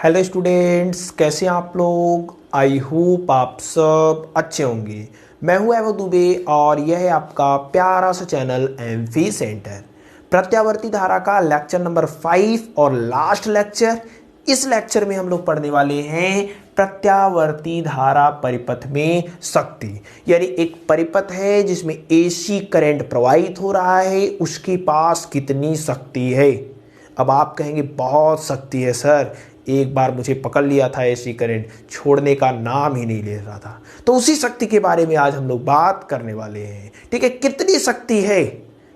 Hello students, कैसे हैं आप लोग। आई होप आप सब अच्छे होंगे। मैं हूं एवो दुबे और यह है आपका प्यारा सा चैनल एमवी सेंटर। प्रत्यावर्ती धारा का लेक्चर नंबर 5 और लास्ट लेक्चर। इस लेक्चर में हम लोग पढ़ने वाले हैं प्रत्यावर्ती धारा परिपथ में शक्ति। यानी एक परिपथ है जिसमें एसी करंट प्रवाहित हो रहा है, उसके पास कितनी शक्ति है। अब आप कहेंगे बहुत शक्ति है सर, एक बार मुझे पकड़ लिया था एसी करंट, छोड़ने का नाम ही नहीं ले रहा था। तो उसी शक्ति के बारे में आज हम लोग बात करने वाले हैं। ठीक है, कितनी शक्ति है,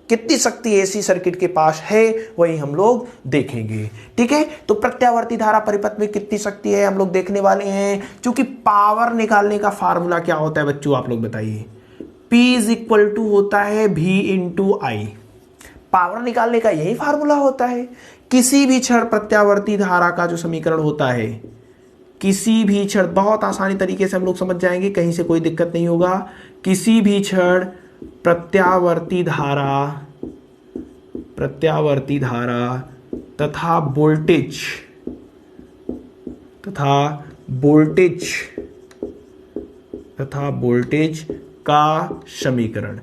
कितनी शक्ति एसी सर्किट के पास है, वही हम लोग देखेंगे। ठीक है, तो प्रत्यावर्ती धारा परिपथ में कितनी शक्ति है हम लोग देखने वाले हैं। क्योंकि पावर निकालने का फार्मूला क्या होता है बच्चों, आप लोग बताइए। P इज इक्वल टू होता है V इंटू आई। पावर निकालने का यही फार्मूला होता है। किसी भी क्षण प्रत्यावर्ती धारा का जो समीकरण होता है, किसी भी क्षण, बहुत आसानी तरीके से हम लोग समझ जाएंगे, कहीं से कोई दिक्कत नहीं होगा। किसी भी क्षण प्रत्यावर्ती धारा तथा वोल्टेज का समीकरण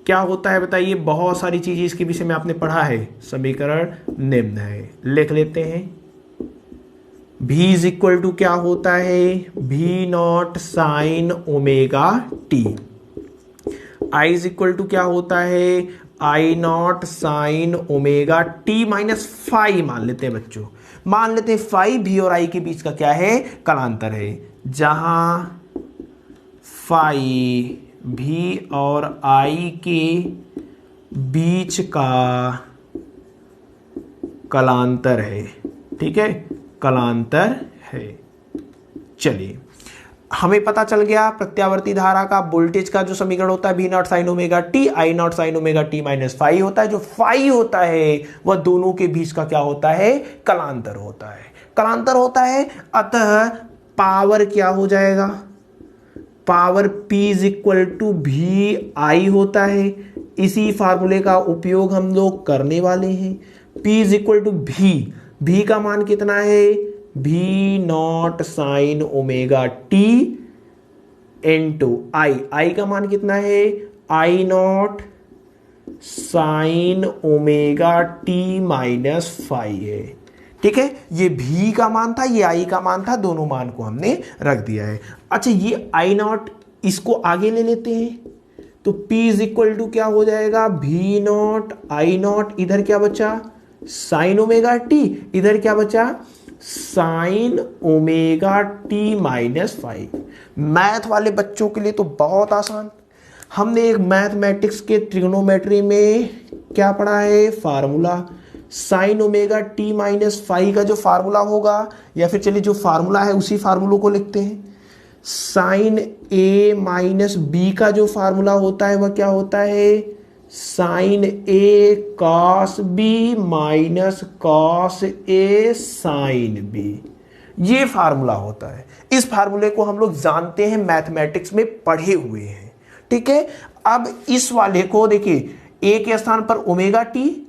क्या होता है बताइए। बहुत सारी चीजें इसके विषय में आपने पढ़ा है। समीकरण निम्न है, लिख लेते हैं। V इज इक्वल टू क्या होता है, V not sine omega T. I is equal to क्या होता है, I not sine omega T minus five मान लेते हैं बच्चों। मान लेते हैं फाइव V और I के बीच का क्या है, कालांतर है। जहां फाइव V और I के बीच का कलांतर है। ठीक है, कलांतर है। चलिए, हमें पता चल गया प्रत्यावर्ती धारा का वोल्टेज का जो समीकरण होता है V not sine omega T, I not sine omega T minus five होता है। जो फाइव होता है वह दोनों के बीच का क्या होता है, कलांतर होता है। कलांतर होता है, अतः पावर क्या हो जाएगा, power P is equal to V I होता है। इसी फार्मूले का उपयोग हम लोग करने वाले हैं। P इज इक्वल टू भी का मान कितना है, V not sine omega T into I का मान कितना है, I not sine omega T minus five है। ठीक है, ये V का मान था, ये I का मान था, दोनों मान को हमने रख दिया है। अच्छा, ये I नॉट इसको आगे ले लेते हैं तो P इज इक्वल टू क्या हो जाएगा, V नॉट I नॉट, इधर क्या बचा साइन ओमेगा टी, इधर क्या बचा sign omega T minus five. Math वाले बच्चों के लिए तो बहुत आसान। हमने एक मैथमेटिक्स के ट्रिग्नोमेट्री में क्या पढ़ा है, formula. Sign omega T minus five का जो फार्मूला होगा, या फिर चलिए जो फार्मूला है उसी फार्मूलों को लिखते हैं। साइन ए माइनस बी का जो फार्मूला होता है वह क्या होता है, sign A cos B minus cos A sine B. ये फार्मूला होता है। इस फार्मूले को हम लोग जानते हैं, मैथमेटिक्स में पढ़े हुए हैं। ठीक है, अब इस वाले को देखिए, ए के स्थान पर ओमेगा टी,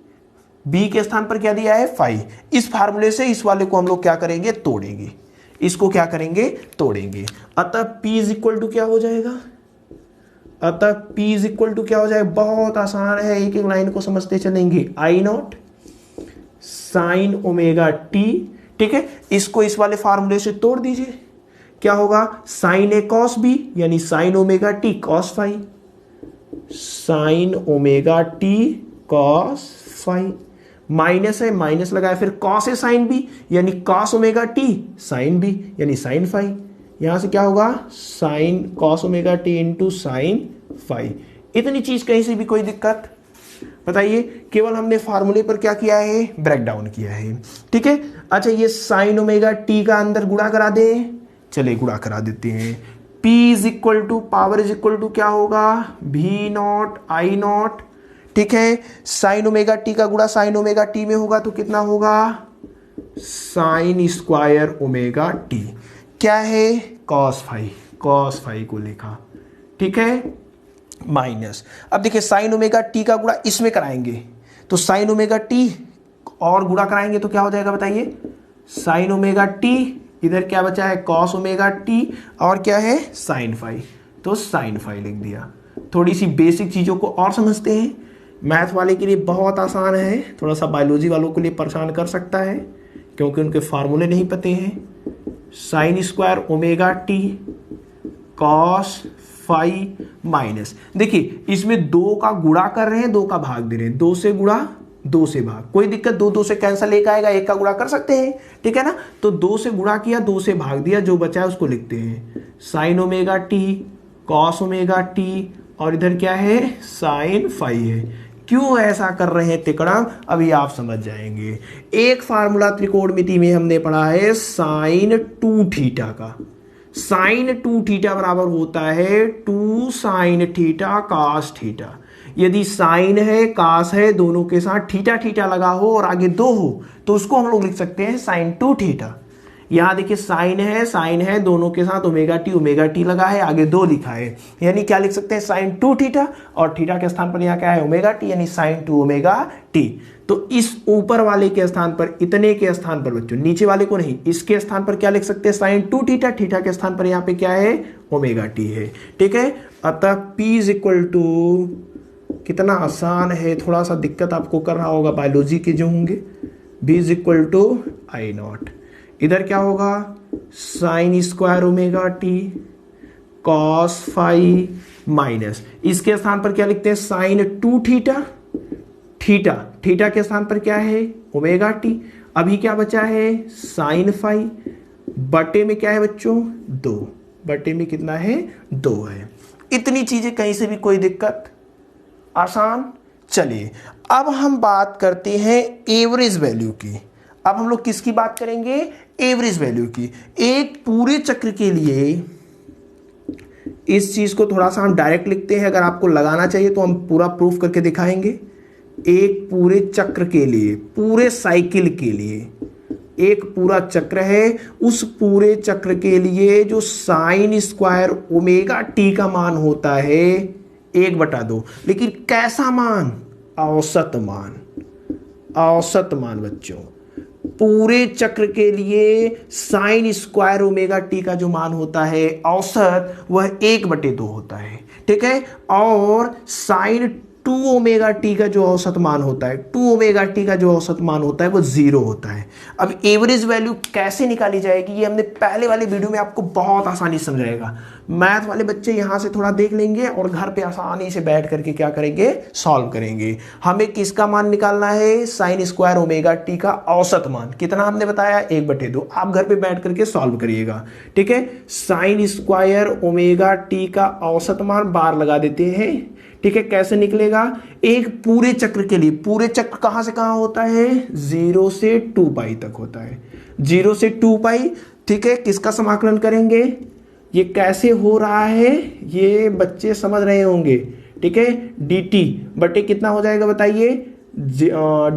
बी के स्थान पर क्या दिया है, फाइव। इस फार्मूले से इस वाले को हम लोग क्या करेंगे, तोड़ेंगे। इसको क्या करेंगे, तोड़ेंगे। अतः P इज इक्वल टू क्या हो जाएगा, P इज इक्वल टू क्या हो जाएगा, बहुत आसान है, एक एक लाइन को समझते चलेंगे। I not sine omega T. ठीक है, इसको इस वाले फार्मूले से तोड़ दीजिए। क्या होगा, साइन ए कॉस बी, यानी sine omega T cos five, sine omega T cos five. Minus है, माइनस लगाया, फिर कॉस ए साइन बी, यानी cos omega T sine B, यानी साइन फाइव। यहां से क्या होगा, sine cos omega T into sine five. इतनी चीज कहीं से भी कोई दिक्कत बताइए, केवल हमने फार्मूले पर क्या किया है, ब्रेक डाउन किया है। ठीक है, अच्छा, ये साइन ओमेगा टी का अंदर गुणा करा दें, चलिए गुणा करा देते हैं। P is equal to power is equal to क्या होगा, V नॉट I नॉट। ठीक है, साइन ओमेगा टी का गुणा साइन ओमेगा टी में होगा तो कितना होगा, साइन स्क्वायर ओमेगा टी। क्या है, कॉस फाइव को लिखा। ठीक है, माइनस, अब देखिए साइन ओमेगा टी का गुणा इसमें कराएंगे तो साइन ओमेगा टी और गुणा कराएंगे तो क्या हो जाएगा बताइए, साइन ओमेगा टी, इधर क्या बचा है कॉस ओमेगा टी, और क्या है साइन फाई, तो साइन फाई लिख दिया। थोड़ी सी बेसिक चीज़ों को और समझते हैं। मैथ वाले के लिए बहुत आसान है, थोड़ा सा बायोलॉजी वालों के लिए परेशान कर सकता है क्योंकि उनके फार्मूले नहीं पते हैं। Sine square omega T cos phi minus, देखिए इसमें दो का गुणा कर रहे हैं, दो का भाग दे रहे हैं, दो से गुणा दो से भाग, कोई दिक्कत, दो दो से कैंसिल, एक आएगा, एक का गुणा कर सकते हैं, ठीक है ना। तो दो से गुणा किया, दो से भाग दिया, जो बचा है उसको लिखते हैं sign omega T cos omega T, और इधर क्या है साइन फाई है। क्यों ऐसा कर रहे हैं तिकड़म, अभी आप समझ जाएंगे। एक फार्मूला त्रिकोणमिति में हमने पढ़ा है साइन 2 थीटा का, साइन 2 थीटा बराबर होता है 2 साइन थीटा कॉस थीटा। यदि साइन है कास है, दोनों के साथ थीटा थीटा लगा हो और आगे दो हो, तो उसको हम लोग लिख सकते हैं साइन 2 थीटा। यहां देखिए साइन है, दोनों के साथ ओमेगा टी लगा है, आगे दो लिखा है, यानी क्या लिख सकते हैं साइन 2 थीटा, और थीटा के स्थान पर यहाँ क्या है ओमेगा टी, यानी साइन 2 ओमेगा टी। तो इस ऊपर वाले के स्थान पर, इतने के स्थान पर बच्चों, नीचे वाले को नहीं, इसके स्थान पर क्या लिख सकते हैं साइन 2 थीटा, थीटा के स्थान पर यहाँ पे क्या है ओमेगा टी है, ठीक है। अतः P इज इक्वल टू, कितना आसान है, थोड़ा सा दिक्कत आपको कर रहा होगा बायोलॉजी के जो होंगे, B is equal to I not, इधर क्या होगा sine square omega T cos phi minus, इसके स्थान पर क्या लिखते हैं साइन 2 थीटा, थीटा थीटा के स्थान पर क्या है ओमेगा टी, अभी क्या बचा है साइन फाई, बटे में क्या है बच्चों 2, बटे में कितना है 2 है। इतनी चीजें, कहीं से भी कोई दिक्कत, आसान। चलिए अब हम बात करते हैं एवरेज वैल्यू की। अब हम लोग किसकी बात करेंगे, एवरेज वैल्यू की। एक पूरे चक्र के लिए, इस चीज को थोड़ा सा हम डायरेक्ट लिखते हैं, अगर आपको लगाना चाहिए तो हम पूरा प्रूफ करके दिखाएंगे। एक पूरे चक्र के लिए, पूरे साइकिल के लिए, एक पूरा चक्र है, उस पूरे चक्र के लिए जो साइन स्क्वायर ओमेगा टी का मान होता है 1/2, लेकिन कैसा मान, औसत मान, औसत मान बच्चों। पूरे चक्र के लिए साइन स्क्वायर ओमेगा टी का जो मान होता है औसत, वह 1/2 होता है, ठीक है। और साइन 2 ओमेगा टी का जो औसत मान होता है, 2 ओमेगा टी का जो औसत मान होता है वो 0 होता है। अब एवरेज वैल्यू कैसे निकाली जाएगी, ये हमने पहले वाले वीडियो में आपको बहुत आसानी से समझाएगा। मैथ वाले बच्चे यहां से थोड़ा देख लेंगे और घर पे आसानी से बैठ करके क्या करेंगे, सॉल्व करेंगे। हमें किसका मान निकालना है, साइन स्क्वायर ओमेगा टी का औसत मान, कितना हमने बताया 1/2। आप घर पे बैठ करके सॉल्व करिएगा, ठीक है। साइन स्क्वायर ओमेगा टी का औसत मान बार लगा देते हैं, ठीक है। कैसे निकलेगा, एक पूरे चक्र के लिए, पूरे चक्र कहां से कहां होता है 0 से 2 पाई तक होता है, 0 से 2 पाई, ठीक है। किसका समाकलन करेंगे, ये कैसे हो रहा है ये बच्चे समझ रहे होंगे, ठीक है। dt बटे कितना हो जाएगा बताइए,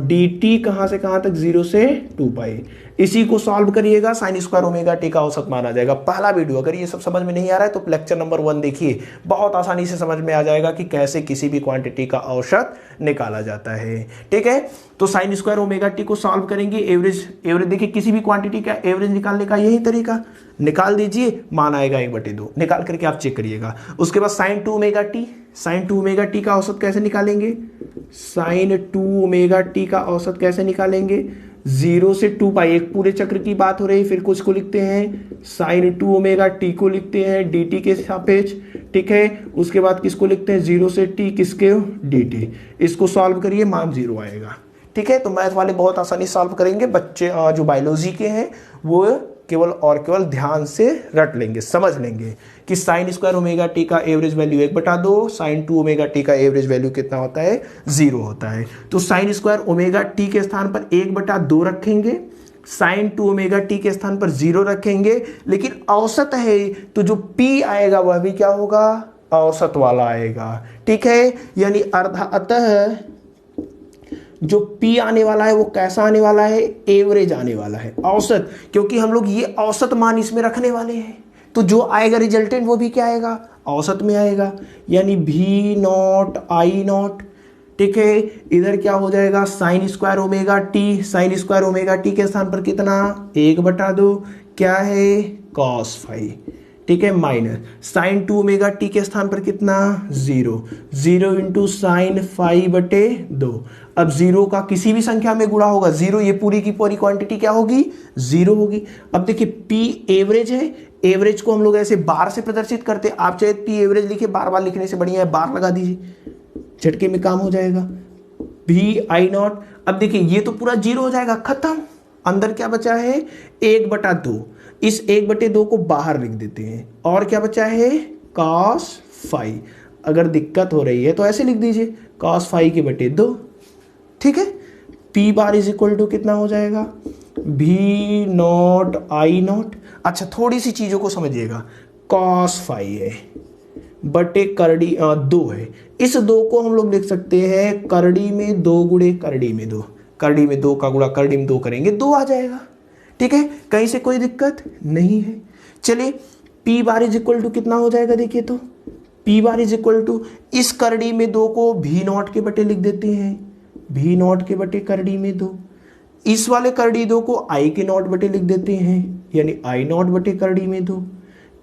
dt कहां से कहां तक 0 से 2 पाई। इसी को सॉल्व करिएगा, साइन स्क्वायर ओमेगा टी का औसत मान आ जाएगा। पहला वीडियो, अगर ये सब समझ में नहीं आ रहा है तो लेक्चर नंबर 1 देखिए, बहुत आसानी से समझ में आ जाएगा कि कैसे किसी भी क्वांटिटी का औसत निकाला जाता है, ठीक है। तो साइन स्क्वायर ओमेगा टी को सॉल्व करेंगे, एवरेज देखिए किसी भी क्वांटिटी का एवरेज निकालने का यही तरीका, निकाल दीजिए, मान आएगा 1/2, निकाल करके आप चेक करिएगा। उसके बाद sine 2 omega T, sine 2 omega T का औसत कैसे निकालेंगे, साइन 2 ओमेगा टी का औसत कैसे निकालेंगे, 0 से 2 पाई, एक पूरे चक्र की बात हो रही, फिर कुछ को लिखते हैं साइन 2 ओमेगा टी को लिखते हैं dt के सापेक्ष, ठीक है। उसके बाद किसको लिखते हैं 0 से t, किसके dt। इसको सॉल्व करिए, मान 0 आएगा, ठीक है। तो मैथ वाले बहुत आसानी सॉल्व करेंगे, बच्चे जो बायोलॉजी के हैं वो केवल और केवल ध्यान से रट लेंगे, समझ लेंगे कि साइन स्क्वायर ओमेगा टी का average value 1/2, sine 2 omega T का एवरेज वैल्यू कितना होता है 0 होता है। तो साइन स्क्वायर ओमेगा टी के स्थान पर 1/2 रखेंगे, साइन 2 ओमेगा टी के स्थान पर 0 रखेंगे, लेकिन औसत है तो जो p आएगा वह भी क्या होगा, औसत वाला आएगा, ठीक है। यानी अतः जो P आने वाला है वो कैसा आने वाला है, एवरेज आने वाला है, औसत, क्योंकि हम लोग ये औसत मान इसमें रखने वाले हैं, तो जो आएगा रिजल्टेंट वो भी क्या आएगा, औसत में आएगा, यानी V0 I0, ठीक है। इधर क्या हो जाएगा, sign square omega T, sign square omega T के स्थान पर कितना 1/2 क्या है कॉस फाई, ठीक है, माइनस साइन 2 ओमेगा टी के स्थान पर कितना 0 इंटू साइन फाई बटे 2। अब 0 का किसी भी संख्या में गुणा होगा 0, ये पूरी की पूरी क्वांटिटी क्या होगी 0 होगी। अब देखिए पी एवरेज है, एवरेज को हम लोग ऐसे बार से प्रदर्शित करते हैं, आप चाहे पी एवरेज लिखे, बार बार लिखने से बढ़िया है बार लगा दीजिए, झटके में काम हो जाएगा। भी आई नॉट, अब देखिए ये तो पूरा 0 हो जाएगा, खत्म। अंदर क्या बचा है 1/2, इस 1/2 को बाहर लिख देते हैं, और क्या बचा है cos फाई। अगर दिक्कत हो रही है तो ऐसे लिख दीजिए cos फाई के बटे 2, ठीक है। P bar is equal to कितना हो जाएगा भी नॉट आई नॉट। अच्छा थोड़ी सी चीजों को समझिएगा, cos फाई है बटे करड़ी 2 है, इस 2 को हम लोग लिख सकते हैं करड़ी में 2 गुणे करड़ी में 2, करड़ी में 2 का गुणा करड़ी में 2 करेंगे 2 आ जाएगा, ठीक है, कहीं से कोई दिक्कत नहीं है। चलिए P bar is equal to कितना हो जाएगा, देखिए तो P bar is equal to इस करड़ी में 2 को भी नॉट के बटे लिख देते हैं, भी नॉट के बटे करड़ी में 2, इस वाले करड़ी 2 को आई के नॉट बटे लिख देते हैं, यानी आई नॉट बटे करड़ी में 2।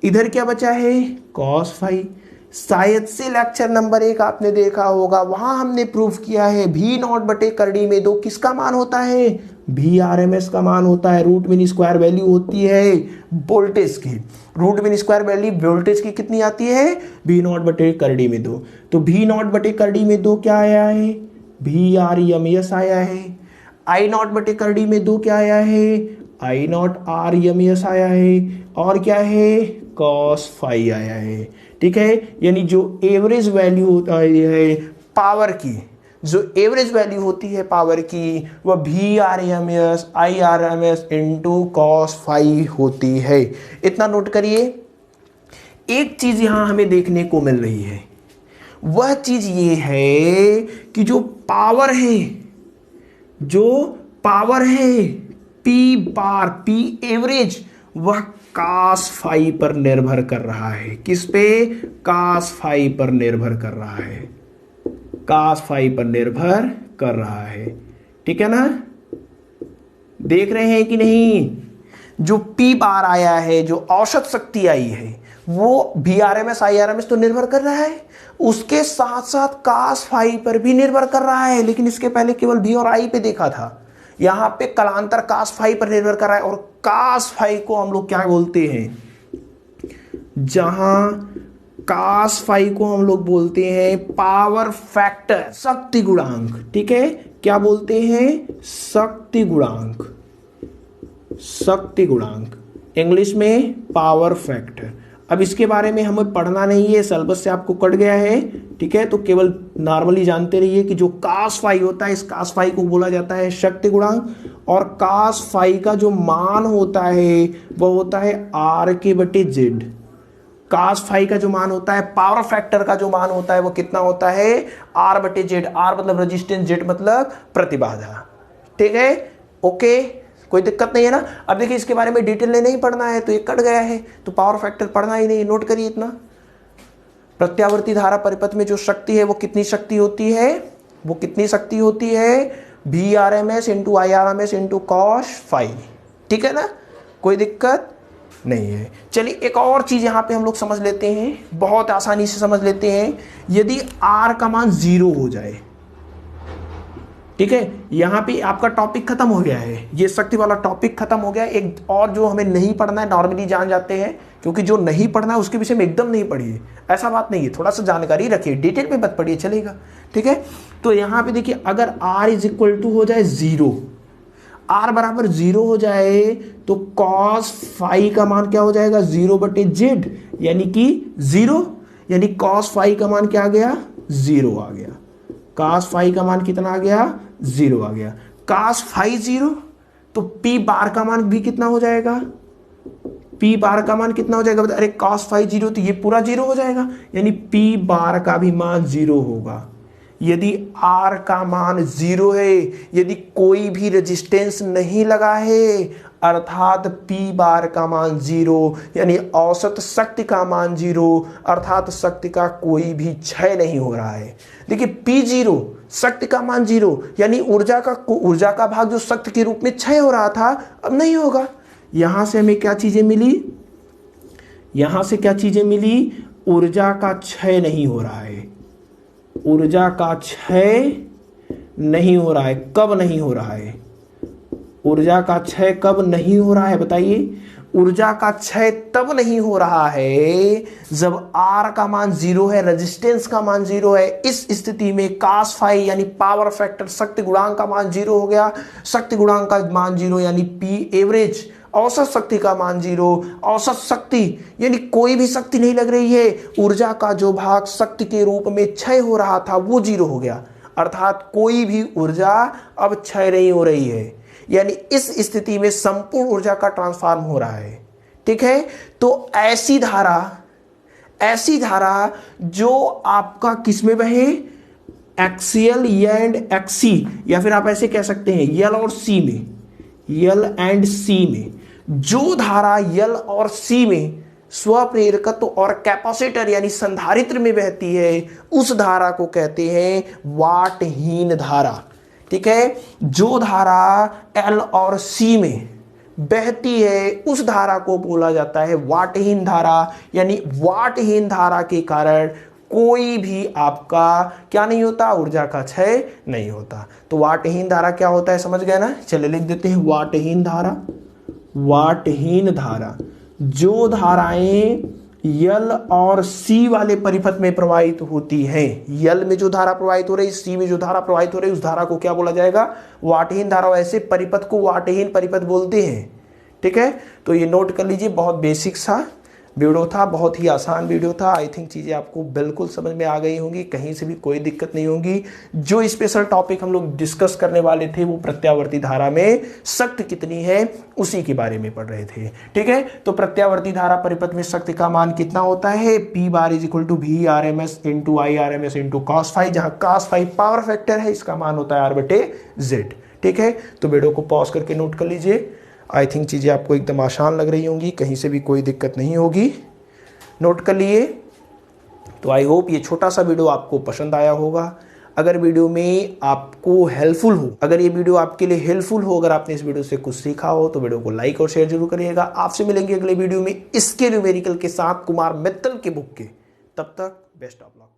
इधर क्या बचा है cos फाई। शायद से लेक्चर नंबर 1 आपने देखा होगा, वहां हमने प्रूफ किया है भी नॉट बटे करड़ी में 2 किसका मान होता है, भी RMS का मान होता है। रूट मीन स्क्वायर वैल्यू होती है वोल्टेज की, root mean square value voltage की कितनी आती है भी नॉट बटे करड़ी में 2, तो भी नॉट बटे करड़ी में 2 क्या आया है भी RMS आया है। आई नॉट बटे करड़ी में 2 क्या आया है आई नॉट RMS आया है, और क्या है cos फाई आया है, ठीक है। यानी जो एवरेज वैल्यू होता है पावर की, जो एवरेज वैल्यू होती है पावर की, वह भी RMS IRMS into cos phi होती है। इतना नोट करिए। एक चीज यहां हमें देखने को मिल रही है, वह चीज ये है कि जो पावर है, जो पावर है P बार P एवरेज, वह cos फाई पर निर्भर कर रहा है। किस पे cos फाई पर निर्भर कर रहा है, cos फाई पर निर्भर कर रहा है, ठीक है ना। देख रहे हैं कि नहीं, जो P बार आया है, जो औसत शक्ति आई है, वो VRMS IRMS तो निर्भर कर रहा है, उसके साथ साथ cos फाई पर भी निर्भर कर रहा है। लेकिन इसके पहले केवल V और I पे देखा था, यहां पे कलांतर cos फाई पर निर्भर कर रहा है। और cos फाई को हम लोग क्या बोलते हैं, जहां cos फाई को हम लोग बोलते हैं पावर फैक्टर, शक्ति गुणांक, ठीक है। क्या बोलते हैं शक्ति गुणांक, शक्ति गुणांक, इंग्लिश में पावर फैक्टर। अब इसके बारे में हमें पढ़ना नहीं है, सिलेबस से आपको कट गया है, ठीक है। तो केवल नॉर्मली जानते रहिए कि जो cos फाई होता है, इस cos फाई को बोला जाता है शक्ति गुणांक, और cos फाई का जो मान होता है वह होता है R के बटे Z। cos फाई का जो मान होता है, पावर फैक्टर का जो मान होता है, वो कितना होता है R बटे Z। R मतलब रेजिस्टेंस, Z मतलब प्रतिबाधा, ठीक है, ओके, कोई दिक्कत नहीं है ना। अब देखिए इसके बारे में डिटेल में नहीं पढ़ना है तो ये कट गया है, तो पावर फैक्टर पढ़ना ही नहीं, नोट करिए इतना। प्रत्यावर्ती धारा परिपथ में जो शक्ति है वो कितनी शक्ति होती है, वो कितनी शक्ति होती है VRMS into IRMS into cos phi, ठीक है ना, कोई दिक्कत नहीं है। चलिए एक और चीज यहां पे हम लोग समझ लेते हैं, बहुत आसानी से समझ लेते हैं। यदि R का मान 0 हो जाए, ठीक है, यहां पे आपका टॉपिक खत्म हो गया है, ये शक्ति वाला टॉपिक खत्म हो गया। एक और जो हमें नहीं पढ़ना है नॉर्मली जान जाते हैं, क्योंकि जो नहीं पढ़ना है उसके विषय में एकदम नहीं पढ़िए, ऐसा बात नहीं है, थोड़ा सा जानकारी रखिए, डिटेल में मत पढ़िए, चलेगा, ठीक है। तो यहां पे देखिए अगर R इज इक्वल टू हो जाए 0, R बराबर 0 हो जाए तो cos फाई का मान क्या हो जाएगा 0 बटे Z, यानी कि 0, यानी cos फाई का मान क्या आ गया 0 आ गया, cos फाई का मान कितना आ गया 0 आ गया। cos फाई 0 तो P बार का मान भी कितना हो जाएगा, P बार का मान कितना हो जाएगा, अरे cos फाई 0 तो ये पूरा 0 हो जाएगा, यानी P बार का भी मान 0 होगा। यदि R का मान 0 है, यदि कोई भी रेजिस्टेंस नहीं लगा है, अर्थात P बार का मान 0, यानी औसत शक्ति का मान 0, अर्थात शक्ति का कोई भी क्षय नहीं हो रहा है। देखिए P0 शक्ति का मान 0, यानी ऊर्जा का भाग जो शक्ति के रूप में क्षय हो रहा था अब नहीं होगा। यहां से हमें क्या चीजें मिली, यहां से क्या चीजें मिली, ऊर्जा का क्षय नहीं हो रहा है, ऊर्जा का क्षय नहीं हो रहा है। कब नहीं हो रहा है, ऊर्जा का क्षय कब नहीं हो रहा है बताइए। ऊर्जा का क्षय तब नहीं हो रहा है जब R का मान 0 है, रेजिस्टेंस का मान 0 है। इस स्थिति में cos फाई यानी पावर फैक्टर शक्ति गुणांक का मान 0 हो गया, शक्ति गुणांक का मान 0 यानी P एवरेज औसत शक्ति का मान 0, औसत शक्ति यानी कोई भी शक्ति नहीं लग रही है, ऊर्जा का जो भाग शक्ति के रूप में क्षय हो रहा था वो 0 हो गया, अर्थात कोई भी ऊर्जा अब क्षय नहीं हो रही है, यानी इस स्थिति में संपूर्ण ऊर्जा का ट्रांसफॉर्म हो रहा है। ठीक है, तो ऐसी धारा जो आपका किसमें बहे, एक्सियल एंड एक्सी, या फिर आप ऐसे कह सकते हैं यल और सी में, यल एंड सी में, जो धारा यल और सी में स्वप्रेरकत्व और कैपेसिटर यानी संधारित्र में बहती है उस धारा को कहते हैं वाटहीन धारा। ठीक है, जो धारा एल और सी में बहती है उस धारा को बोला जाता है वाटहीन धारा, यानी वाटहीन धारा के कारण कोई भी आपका क्या नहीं होता, ऊर्जा का क्षय नहीं होता। तो वाटहीन धारा क्या होता है समझ गए ना। चलिए लिख देते हैं वाटहीन धारा। वाटहीन धारा जो धाराएं यल और सी वाले परिपथ में प्रवाहित होती हैं, यल में जो धारा प्रवाहित हो रही, सी में जो धारा प्रवाहित हो रही, उस धारा को क्या बोला जाएगा, वाटहीन धारा। ऐसे परिपथ को वाटहीन परिपथ बोलते हैं। ठीक है, तो ये नोट कर लीजिए, बहुत बेसिक सा वीडियो था, बहुत ही आसान वीडियो था। आई थिंक चीज़ें आपको बिल्कुल समझ में आ गई होंगी, कहीं से भी कोई दिक्कत नहीं होगी। जो स्पेशल टॉपिक हम लोग डिस्कस करने वाले थे वो प्रत्यावर्ती धारा में शक्ति कितनी है उसी के बारे में पढ़ रहे थे। ठीक है, तो प्रत्यावर्ती धारा परिपथ में शक्ति का मान कितना होता है, P bar is equal to V RMS into I RMS into cos phi, जहाँ cos फाई पावर फैक्टर है, इसका मान होता है R/Z। ठीक है, तो वीडियो को पॉज करके नोट कर लीजिए। आई थिंक चीज़ें आपको एकदम आसान लग रही होंगी, कहीं से भी कोई दिक्कत नहीं होगी। नोट कर लिए। तो आई होप ये छोटा सा वीडियो आपको पसंद आया होगा। अगर वीडियो में आपको हेल्पफुल हो, अगर ये वीडियो आपके लिए हेल्पफुल हो, अगर आपने इस वीडियो से कुछ सीखा हो तो वीडियो को लाइक और शेयर जरूर करिएगा। आपसे मिलेंगे अगले वीडियो में इसके न्यूमेरिकल के साथ कुमार मित्तल के बुक के। तब तक बेस्ट ऑफ लक।